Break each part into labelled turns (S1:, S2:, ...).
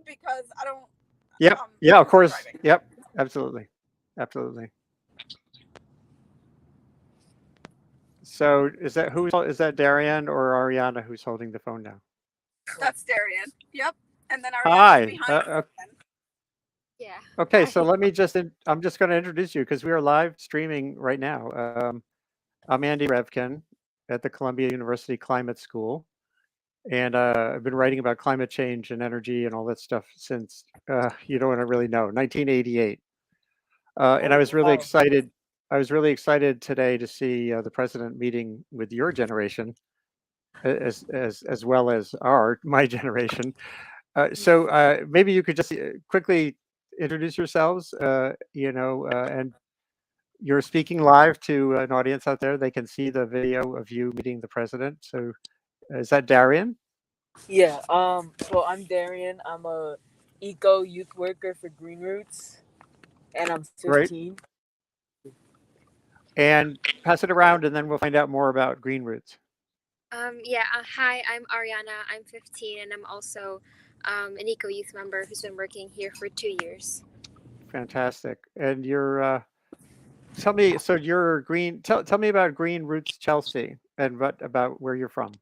S1: because I don't.
S2: Yep. Yeah, of
S1: I'm
S2: course.
S1: driving.
S2: Yep. Absolutely. Absolutely. So is that Darian or Ariana who's holding the phone now?
S1: That's Darian. Yep. And then Ariana's
S2: Hi.
S1: behind.
S3: Yeah.
S2: Okay, so
S3: Hi.
S2: I'm just going to introduce you because we are live streaming right now. I'm Andy Revkin at the Columbia University Climate School, and I've been writing about climate change and energy and all that stuff since you don't want to really know 1988. And I
S4: Oh
S2: was really
S4: wow.
S2: excited. I was really excited today to see the president meeting with your generation, as well as my generation. So maybe you could just quickly introduce yourselves, and you're speaking live to an audience out there. They can see the video of you meeting the president. So is that Darian?
S4: Yeah. So I'm Darian. I'm a eco youth worker for Green Roots, and I'm
S2: Great.
S4: 15.
S2: And pass it around, and then we'll find out more about Green Roots.
S3: Yeah. Hi, I'm Ariana. I'm 15, and I'm also an Eco Youth member who's been working here for 2 years.
S2: Fantastic. And you're tell me. So you're Green. Tell me about Green Roots Chelsea and what about where you're from.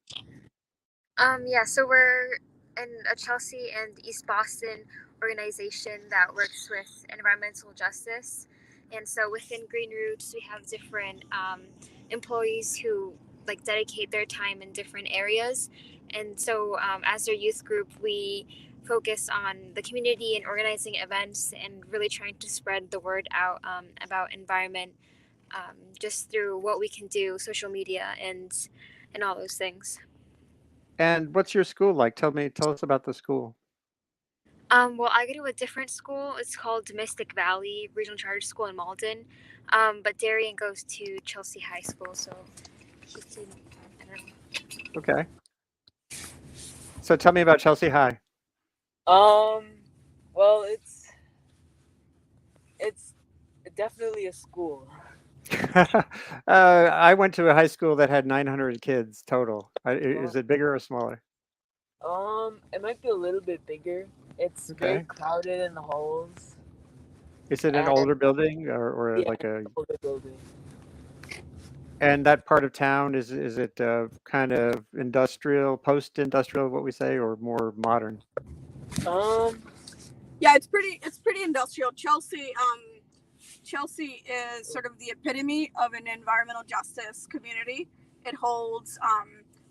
S3: Yeah. So we're in a Chelsea and East Boston organization that works with environmental justice, and so within Green Roots, we have different employees who like dedicate their time in different areas, and so as their youth group, we focus on the community and organizing events and really trying to spread the word out about environment, just through what we can do, social media, and all those things.
S2: And what's your school like? Tell us about the school.
S3: Well, I go to a different school. It's called Mystic Valley Regional Charter School in Malden. But Darian goes to Chelsea High School, so he can. I don't know.
S2: Okay. So tell me about Chelsea High.
S4: Um. Well, it's definitely a school.
S2: I went to a high school that had 900 kids total.
S4: Uh,
S2: Is it bigger or smaller?
S4: it might be a little bit bigger. It's very
S2: Okay.
S4: crowded in the halls,
S2: Is it an
S4: and
S2: older building or
S4: yeah,
S2: like a,
S4: older building.
S2: and that part of town, is it kind of industrial, post-industrial, what we say, or more modern?
S4: Um.
S1: Yeah, it's pretty industrial. Chelsea is sort of the epitome of an environmental justice community. It holds,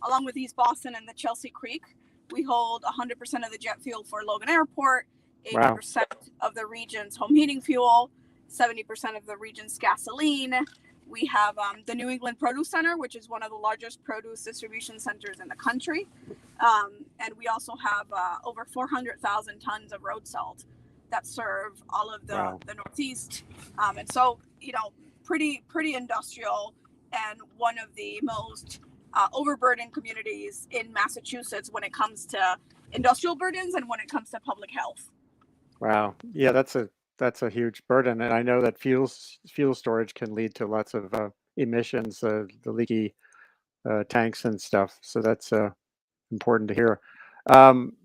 S1: along with East Boston and the Chelsea Creek, we hold 100% of the jet fuel for Logan Airport,
S2: Wow.
S1: 80% of the region's home heating fuel, 70% of the region's gasoline. We have the New England Produce Center, which is one of the largest produce distribution centers in the country. And we also have over 400,000 tons of road salt that serve all of
S2: Wow.
S1: the Northeast. And so, pretty industrial and one of the most overburdened communities in Massachusetts when it comes to industrial burdens and when it comes to public health.
S2: Wow. Yeah, that's a huge burden, and I know that fuel storage can lead to lots of emissions, the leaky tanks and stuff. So that's important to hear.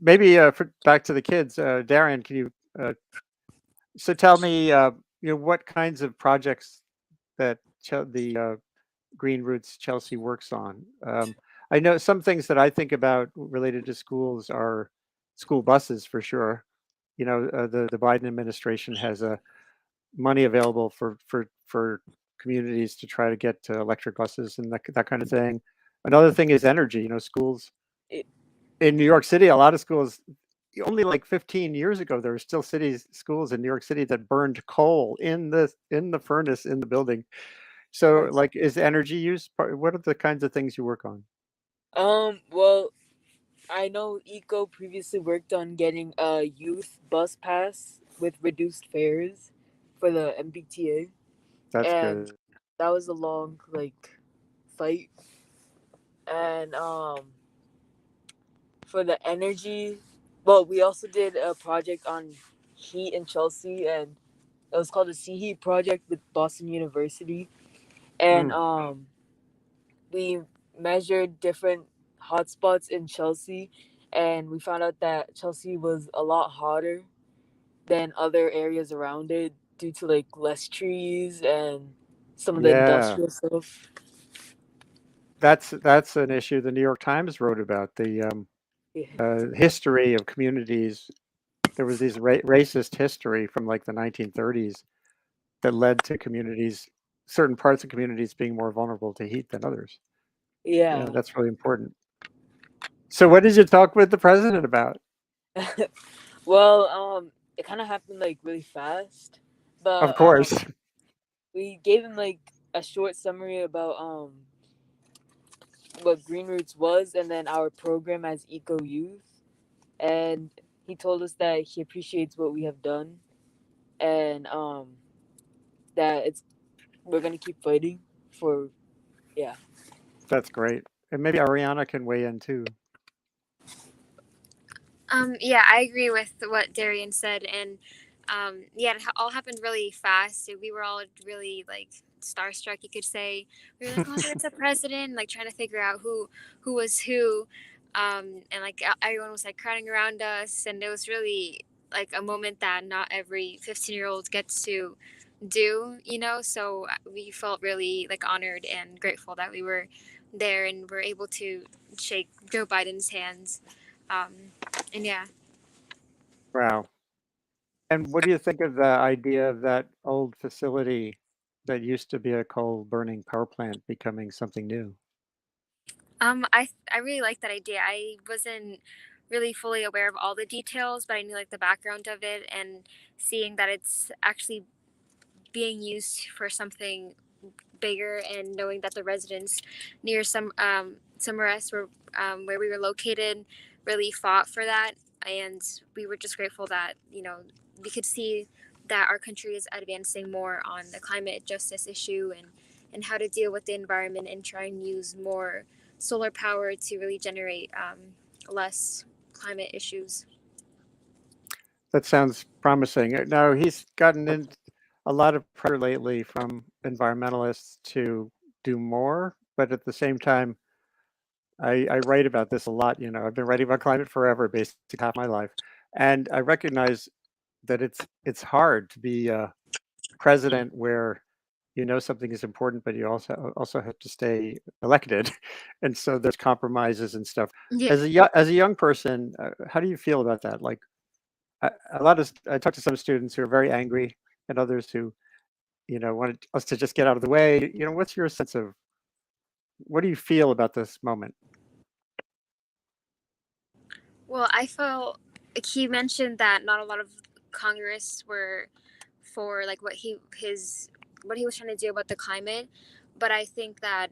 S2: Maybe back to the kids, Darian, can you? So tell me, what kinds of projects that the Green Roots Chelsea works on. I know some things that I think about related to schools are school buses for sure. The Biden administration has money available for communities to try to get electric buses and that kind of thing. Another thing is energy. Schools
S4: It,
S2: in New York City, a lot of schools only like 15 years ago, there were still schools in New York City that burned coal in the furnace in the building. So,
S4: yes.
S2: like, is energy use what are the kinds of things you work on?
S4: Well, I know Eco previously worked on getting a youth bus pass with reduced fares for the MBTA,
S2: That's
S4: and
S2: good.
S4: that was a long fight. And for the energy, well, we also did a project on heat in Chelsea, and it was called the Sea Heat Project with Boston University, and
S2: Mm,
S4: we measured different hotspots in Chelsea, and we found out that Chelsea was a lot hotter than other areas around it due to like less trees and some of the
S2: Yeah,
S4: industrial stuff.
S2: that's an issue the New York Times wrote about, the
S4: Yeah.
S2: history of communities. There was these racist history from like the 1930s that led to communities, certain parts of communities being more vulnerable to heat than others. Yeah,
S4: Yeah.
S2: that's really important. So what did you talk with the president about?
S4: Well, it kind of happened like really fast,
S2: Of
S4: but
S2: course.
S4: we gave him like a short summary about what Green Roots was, and then our program as Eco Youth, and he told us that he appreciates what we have done, and that it's we're gonna keep fighting for yeah.
S2: That's great. And maybe Ariana can weigh in too.
S3: Yeah, I agree with what Darian said, and yeah, it all happened really fast. So we were all really like starstruck, you could say. We were like, "Oh, there's a president!" Like trying to figure out who was who, and like everyone was like crowding around us, and it was really like a moment that not every 15-year-old gets to do, you know. So we felt really like honored and grateful that we were there and were able to shake Joe Biden's hands. And yeah.
S2: Wow. And what do you think of the idea of that old facility that used to be a coal burning power plant becoming something new?
S3: I really like that idea. I wasn't really fully aware of all the details, but I knew like the background of it and seeing that it's actually being used for something bigger and knowing that the residents near somewhere else where we were located really fought for that, and we were just grateful that we could see that our country is advancing more on the climate justice issue and how to deal with the environment and try and use more solar power to really generate less climate issues.
S2: That sounds promising. Now, he's gotten in a lot of pressure lately from environmentalists to do more, but at the same time, I write about this a lot. You know, I've been writing about climate forever, basically half my life, and I recognize that it's hard to be a president where you know something is important, but you also have to stay elected, and so there's compromises and stuff.
S3: Yeah.
S2: As a young person, how do you feel about that? Like I talk to some students who are very angry, and others who want us to just get out of the way. You know, what's your sense of what do you feel about this moment?
S3: Well, I felt like he mentioned that not a lot of Congress were for like what he was trying to do about the climate, but I think that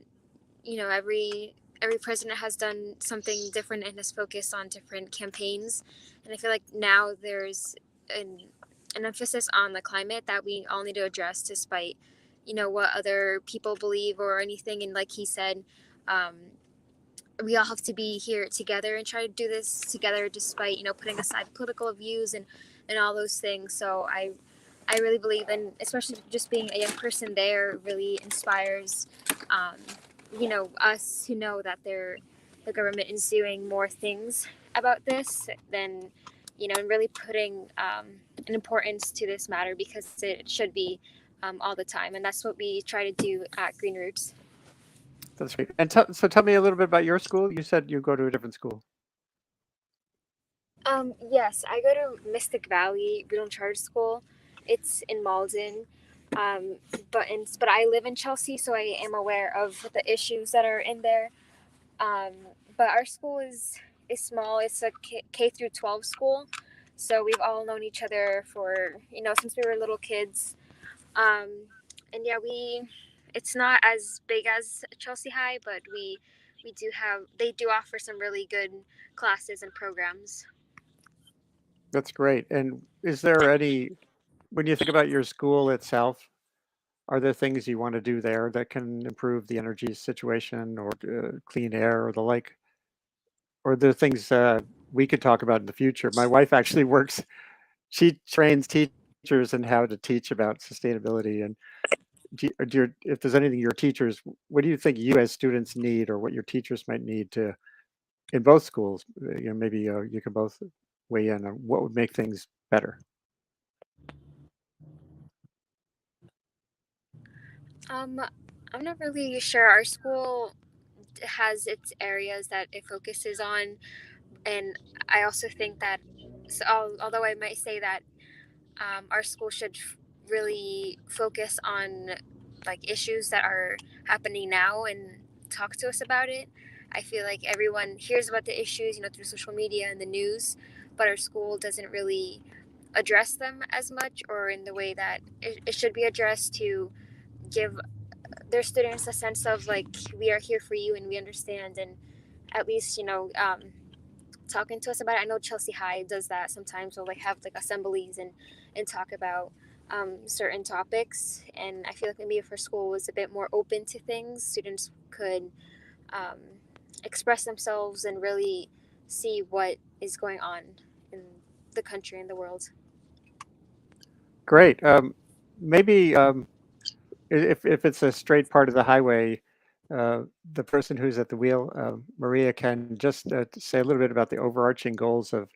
S3: every president has done something different and has focused on different campaigns, and I feel like now there's an an emphasis on the climate that we all need to address despite what other people believe or anything. And like he said, um, we all have to be here together and try to do this together despite putting aside political views and all those things. So I really believe in, especially just being a young person there really inspires us who know that the government is doing more things about this than and really putting an importance to this matter because it should be all the time, and that's what we try to do at Green Roots.
S2: That's great. And so tell me a little bit about your school. You said you go to a different school.
S3: Yes, I go to Mystic Valley Regional Charter School. It's in Malden, um, but I live in Chelsea, so I am aware of the issues that are in there. Um, but our school is small. It's a K through 12 school, so we've all known each other for since we were little kids. Um, and yeah, it's not as big as Chelsea High, but we do have they do offer some really good classes and programs.
S2: That's great. And is there any, when you think about your school itself, are there things you want to do there that can improve the energy situation or clean air or the like? Or are there things we could talk about in the future? My wife actually works, she trains teachers in how to teach about sustainability. And if there's anything your teachers, what do you think you as students need or what your teachers might need to in both schools? Maybe you can both weigh in on what would make things better.
S3: I'm not really sure. Our school has its areas that it focuses on, and I also think that, so, although I might say that our school should really focus on like issues that are happening now and talk to us about it. I feel like everyone hears about the issues, through social media and the news, but our school doesn't really address them as much or in the way that it should be addressed, to give their students a sense of like, we are here for you and we understand, and at least talking to us about it. I know Chelsea High does that sometimes. We'll like have like assemblies and talk about certain topics. And I feel like maybe if our school was a bit more open to things, students could um, express themselves and really see what is going on in the country and the world.
S2: Great. Maybe if it's a straight part of the highway, the person who's at the wheel, Maria, can just say a little bit about the overarching goals of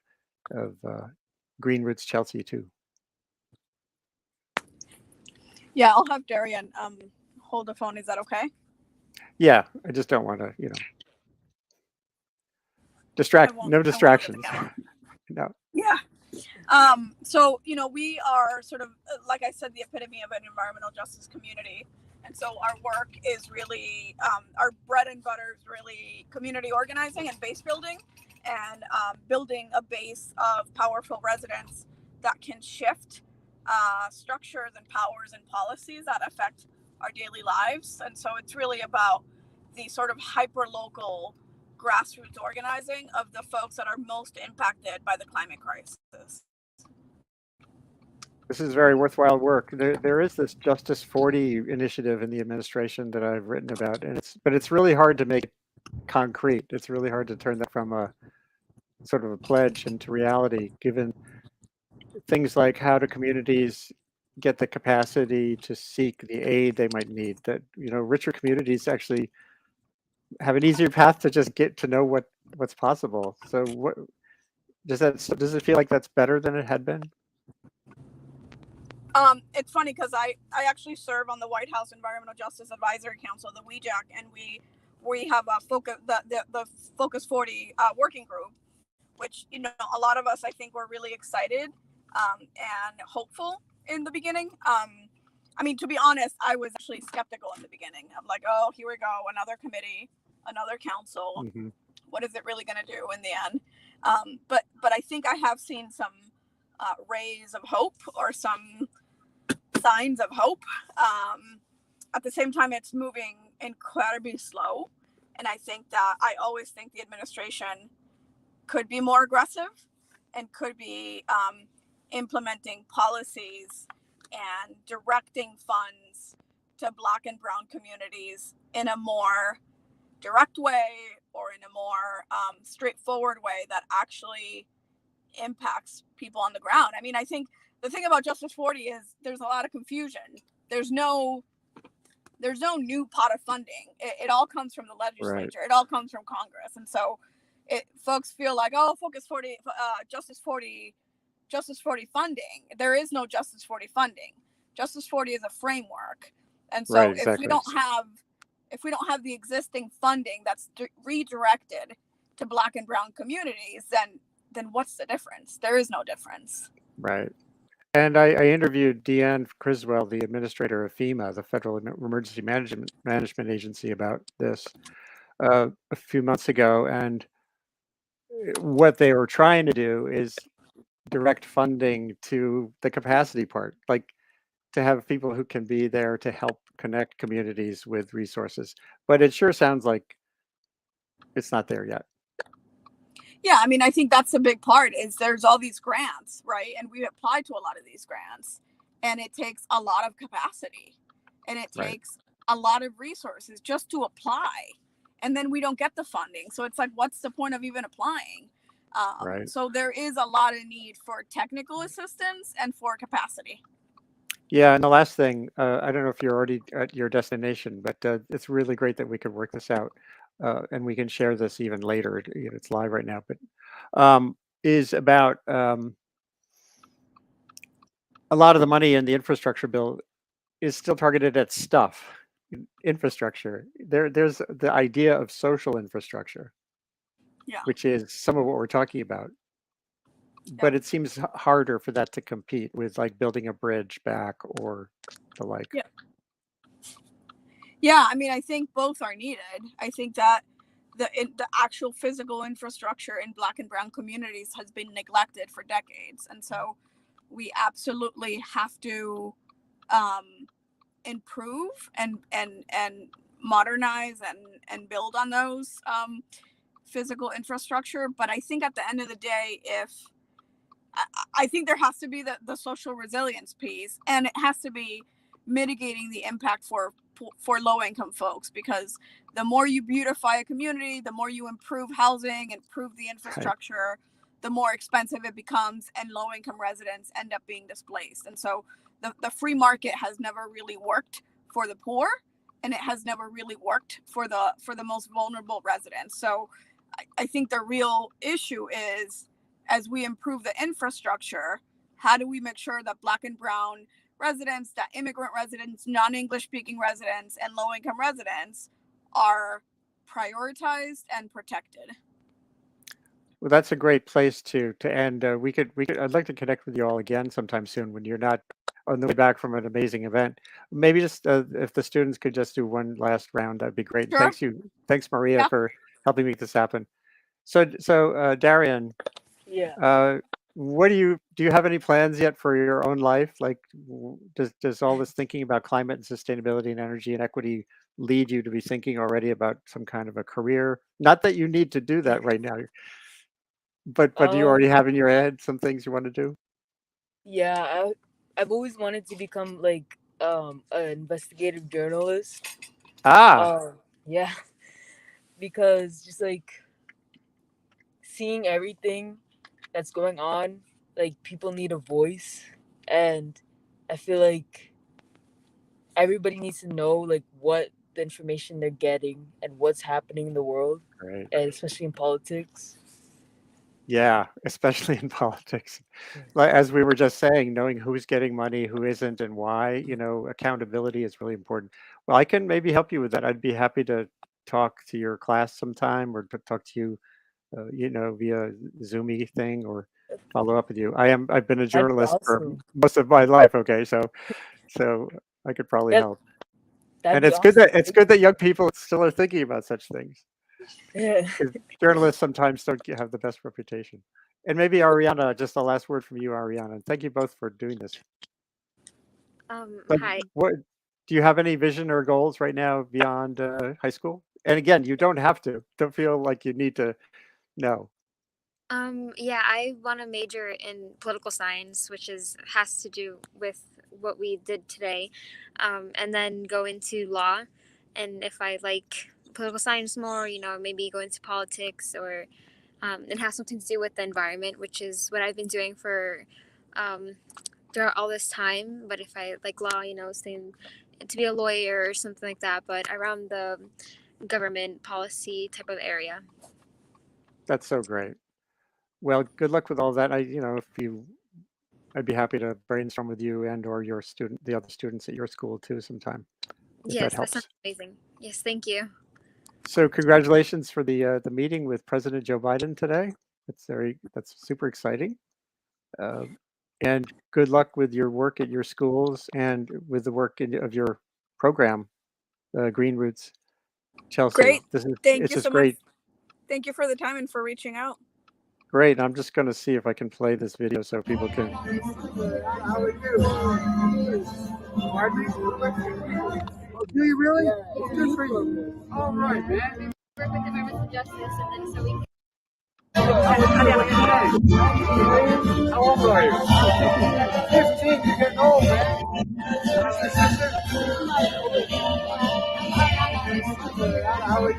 S2: Green Roots Chelsea too.
S1: Yeah, I'll have Darian hold the phone. Is that okay?
S2: Yeah, I just don't want to, no
S1: look at
S2: distractions.
S1: the camera.
S2: No.
S1: Yeah. So, we are sort of, like I said, the epitome of an environmental justice community. And so our work is really, our bread and butter is really community organizing and base building, and building a base of powerful residents that can shift structures and powers and policies that affect our daily lives. And so it's really about the sort of hyper local grassroots organizing of the folks that are most impacted by the climate crisis.
S2: This is very worthwhile work. There is this Justice 40 initiative in the administration that I've written about, and it's really hard to make it concrete. It's really hard to turn that from a sort of a pledge into reality, given things like how do communities get the capacity to seek the aid they might need. That richer communities actually have an easier path to just get to know what's possible. So what does it feel like that's better than it had been?
S1: It's funny because I actually serve on the White House Environmental Justice Advisory Council, the WEJAC, and we have a focus the Focus 40 working group, which a lot of us, I think, were really excited and hopeful in the beginning. I mean, to be honest, I was actually skeptical in the beginning. I'm like, oh, here we go, another committee, another council. Mm-hmm. What is it really going to do in the end? But I think I have seen some rays of hope, or some signs of hope. At the same time, it's moving incredibly slow. And I think that I always think the administration could be more aggressive and could be implementing policies and directing funds to Black and Brown communities in a more direct way, or in a more straightforward way that actually impacts people on the ground. I mean, I think the thing about Justice 40 is there's a lot of confusion. There's no new pot of funding. It all comes from the legislature. Right. It all comes from Congress. And so folks feel like, oh, Justice 40 funding. There is no Justice 40 funding. Justice 40 is a framework. And so if we don't have the existing funding that's redirected to Black and Brown communities, then what's the difference? There is no difference.
S2: Right. And I interviewed Deanne Criswell, the administrator of FEMA, the Federal Emergency Management Agency, about this a few months ago. And what they were trying to do is direct funding to the capacity part, like to have people who can be there to help connect communities with resources. But it sure sounds like it's not there yet.
S1: Yeah, I mean, I think that's a big part, is there's all these grants, right? And we apply to a lot of these grants, and it takes a lot of capacity, and it takes a lot of resources just to apply. And then we don't get the funding. So it's like, what's the point of even applying? So there is a lot of need for technical assistance and for capacity.
S2: Yeah, and the last thing, I don't know if you're already at your destination, but it's really great that we could work this out. and we can share this even later. It's live right now, but is about a lot of the money in the infrastructure bill is still targeted at stuff, infrastructure. There's the idea of social infrastructure,
S1: Yeah.
S2: which is some of what we're talking about. But it seems harder for that to compete with like building a bridge back or the like.
S1: Yeah. Yeah, I mean, I think both are needed. I think that the actual physical infrastructure in Black and Brown communities has been neglected for decades, and so we absolutely have to improve and modernize and build on those physical infrastructure. But I think at the end of the day, if I think there has to be the social resilience piece, and it has to be mitigating the impact for low income folks, because the more you beautify a community, the more you improve housing, improve the infrastructure, the more expensive it becomes, and low income residents end up being displaced. And so the free market has never really worked for the poor, and it has never really worked for the most vulnerable residents. So I think the real issue is, as we improve the infrastructure, how do we make sure that Black and Brown residents, that immigrant residents, non-English speaking residents, and low-income residents are prioritized and protected?
S2: Well, that's a great place to end. We could. I'd like to connect with you all again sometime soon when you're not on the way back from an amazing event. Maybe just if the students could just do one last round, that'd be great.
S1: Sure.
S2: Thanks Maria for helping make this happen. So Darian, what do you have any plans yet for your own life? Like, does all this thinking about climate and sustainability and energy and equity lead you to be thinking already about some kind of a career? Not that you need to do that right now, but do you already have in your head some things you want to do?
S4: Yeah, I've always wanted to become like an investigative journalist. Yeah, because just like seeing everything that's going on, like people need a voice, and I feel like everybody needs to know like what the information they're getting and what's happening in the world,
S2: Right.
S4: and especially in politics.
S2: Yeah, especially in politics. Like, as we were just saying, knowing who's getting money, who isn't, and why, accountability is really important. Well, I can maybe help you with that. I'd be happy to talk to your class sometime, or to talk to you, via Zoomy thing, or follow up with you. I've been a journalist for most of my life. Okay, so I could probably help. And it's good that young people still are thinking about such things.
S4: Yeah.
S2: Journalists sometimes don't have the best reputation. And maybe Ariana, just the last word from you, Ariana. Thank you both for doing this.
S3: Hi.
S2: What do you have any vision or goals right now beyond high school? And again, you don't have to. Don't feel like you need to know.
S3: Yeah, I want to major in political science, which has to do with what we did today, and then go into law. And if I like political science more, maybe go into politics, or it has something to do with the environment, which is what I've been doing for throughout all this time. But if I like law, staying to be a lawyer or something like that, but around the government policy type of area.
S2: That's so great. Well, good luck with all that. I'd be happy to brainstorm with you and or the other students at your school too sometime.
S3: Yes, that sounds amazing. Yes, thank you.
S2: So congratulations for the meeting with President Joe Biden today. That's super exciting. And good luck with your work at your schools and with the work of your program, Green Roots. Chelsea,
S1: great. Thank you so
S2: great.
S1: much. Thank you for the time and for reaching out.
S2: Great. I'm just going to see if I can play this video so people can.
S5: How are you? Oh, do you really? It's good for you. All right, man.
S3: Work with environmental justice, and then so we can.
S5: How old are you? 15. You're getting old, man. How are you?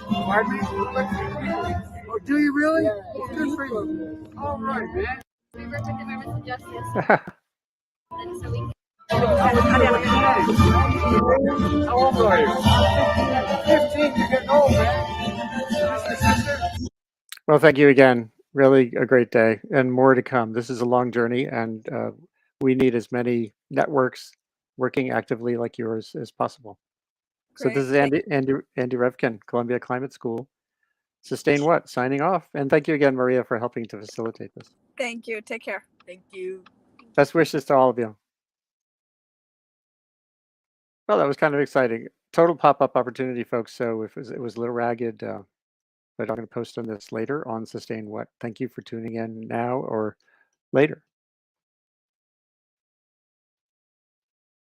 S5: Pardon me? Oh, do you really? It's good for you. All right, man.
S3: We work with environmental justice, and so we can.
S5: How old are you? 15. You're getting old, man. Your sister?
S2: Well, thank you again. Really a great day and more to come. This is a long journey, and we need as many networks working actively like yours as possible. So this
S1: Great.
S2: is Andy Revkin, Columbia Climate School. Sustain What? Signing off. And thank you again, Maria, for helping to facilitate this.
S1: Thank you. Take care.
S4: Thank you.
S2: Best wishes to all of you. Well, that was kind of exciting. Total pop-up opportunity, folks. So it was a little ragged, but I'm going to post on this later on Sustain What. Thank you for tuning in now or later.